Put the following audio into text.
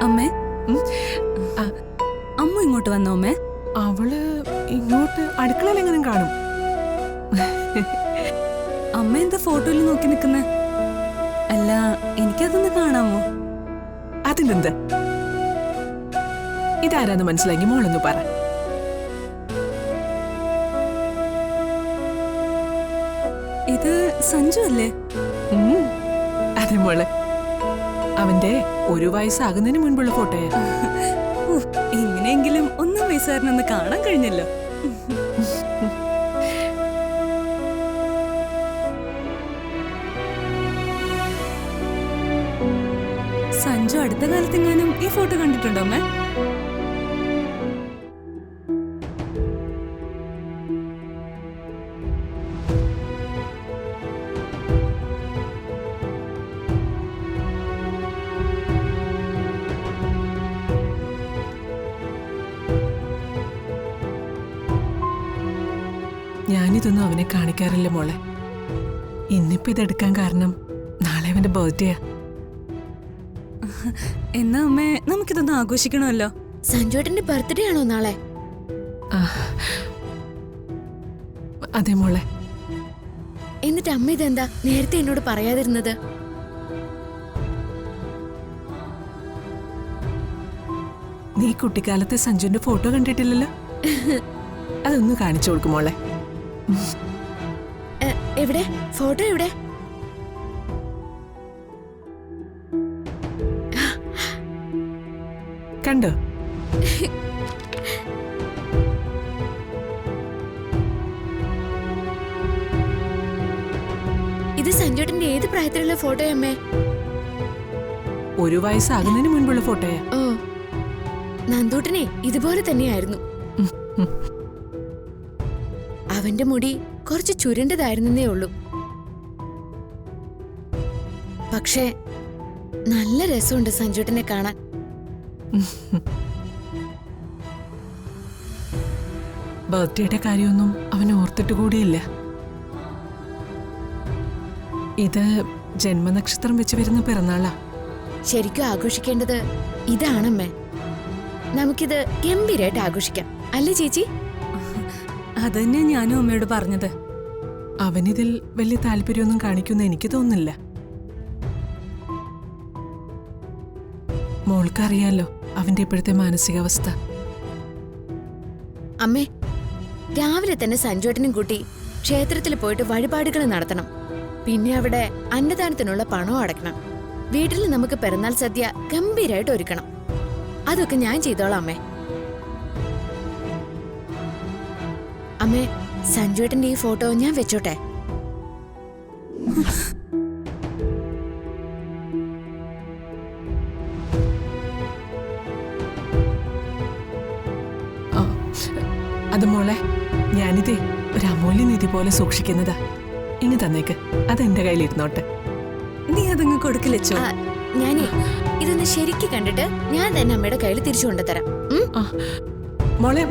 അമ്മേ അമ്മ ഇങ്ങോട്ട് വന്നോ അമ്മേ? അവള് ഇങ്ങോട്ട് അടുക്കളയിൽ എങ്ങനെ കാണും? അമ്മ എന്താ ഫോട്ടോയിൽ നോക്കി നിൽക്കുന്നേ? അല്ല, എനിക്കതൊന്ന് കാണാമോ? അതിനെന്ത്? ഇതാരാന്ന് മനസ്സിലാക്കി മോളൊന്ന് പറ. ഇത് സഞ്ജു അല്ലേ? അതെ മോളെ, അവന്റെ 1 വയസ്സാകുന്നതിന് മുൻപുള്ള ഫോട്ടോയാ. ഇങ്ങനെയെങ്കിലും 1 വയസ്സുകാരനൊന്ന് കാണാൻ കഴിഞ്ഞല്ലോ. സഞ്ജു അടുത്ത കാലത്തെങ്ങാനും ഈ ഫോട്ടോ കണ്ടിട്ടുണ്ടോ അമ്മേ? ഞാനിതൊന്നും അവനെ കാണിക്കാറില്ല മോളെ. ഇന്നിപ്പോ ഇതെടുക്കാൻ കാരണം നാളെ അവന്റെ ബർത്ത്ഡേയാ. എന്നാ അമ്മേ, നമുക്കിതൊന്ന് ആഘോഷിക്കണമല്ലോ. സഞ്ജുവേട്ടന്റെ ബർത്ത്ഡേ ആണോ നാളെ? അതെ മോളെ. എന്നിട്ട് അമ്മ ഇതെന്താ നേരത്തെ എന്നോട് പറയാതിരുന്നത്? നീ കുട്ടിക്കാലത്തെ സഞ്ജുവിന്റെ ഫോട്ടോ കണ്ടിട്ടില്ലല്ലോ? അതൊന്ന് കാണിച്ചു കൊടുക്കും മോളെ. എവിടെ ഫോട്ടോ? എവിടെ? കണ്ടോ? ഇത് സഞ്ജുവേട്ടന്റെ ഏത് പ്രായത്തിലുള്ള ഫോട്ടോയാ അമ്മേ? 1 വയസ്സാകുന്നതിന് മുൻപുള്ള ഫോട്ടോയാ. ഓ, നന്ദൂട്ടനെ ഇതുപോലെ തന്നെയായിരുന്നു. അവന്റെ മുടി കുറച്ച് ചുരുണ്ടതായിരുന്നേ ഉള്ളൂ. പക്ഷേ നല്ല രസമുണ്ട് സഞ്ജുവേട്ടനെ കാണാൻ. ബർത്ത്ഡേയുടെ കാര്യമൊന്നും അവൻ ഓർത്തിട്ട് കൂടിയില്ല. ഇത് ജന്മനക്ഷത്രം വെച്ച് വരുന്ന പിറന്നാളാ. ശരിക്കും ആഘോഷിക്കേണ്ടത് ഇതാണമ്മേ. നമുക്കിത് ഗംഭീരായിട്ട് ആഘോഷിക്കാം, അല്ലേ ചേച്ചി? അതന്നെ ഞാനും അമ്മയോട് പറഞ്ഞത്. അവനിതിൽ വലിയ താല്പര്യമൊന്നും കാണിക്കുന്ന എനിക്ക് തോന്നുന്നില്ല. മോൾക്കറിയാലോ അവന്റെ ഇപ്പോഴത്തെ മാനസികാവസ്ഥ. അമ്മേ, രാവിലെ തന്നെ സഞ്ജുവേട്ടനും കൂട്ടി ക്ഷേത്രത്തിൽ പോയിട്ട് വഴിപാടുകൾ നടത്തണം. പിന്നെ അവിടെ അന്നദാനത്തിനുള്ള പണവും അടയ്ക്കണം. വീട്ടിൽ നമുക്ക് പിറന്നാൾ സദ്യ ഗംഭീരായിട്ട് ഒരുക്കണം. അതൊക്കെ ഞാൻ ചെയ്തോളാം അമ്മേ. അമ്മേ, സഞ്ജുവേട്ടന്റെ ഈ ഫോട്ടോ ഞാൻ വെച്ചോട്ടെ? അത് മോളെ, ഞാനിതേ ഒരു അമൂല്യനിധി പോലെ സൂക്ഷിക്കുന്നതാ. ഇനി തന്നേക്ക്, അതെന്റെ കയ്യിലിരുന്നോട്ടെ. നീ അതങ്ങ് കൊടുക്കില്ലച്ചോ? ഞാനേ ഇതൊന്ന് ശരിക്ക് കണ്ടിട്ട് ഞാൻ തന്നെ അമ്മയുടെ കയ്യിൽ തിരിച്ചു കൊണ്ടുതരാം. മോളെ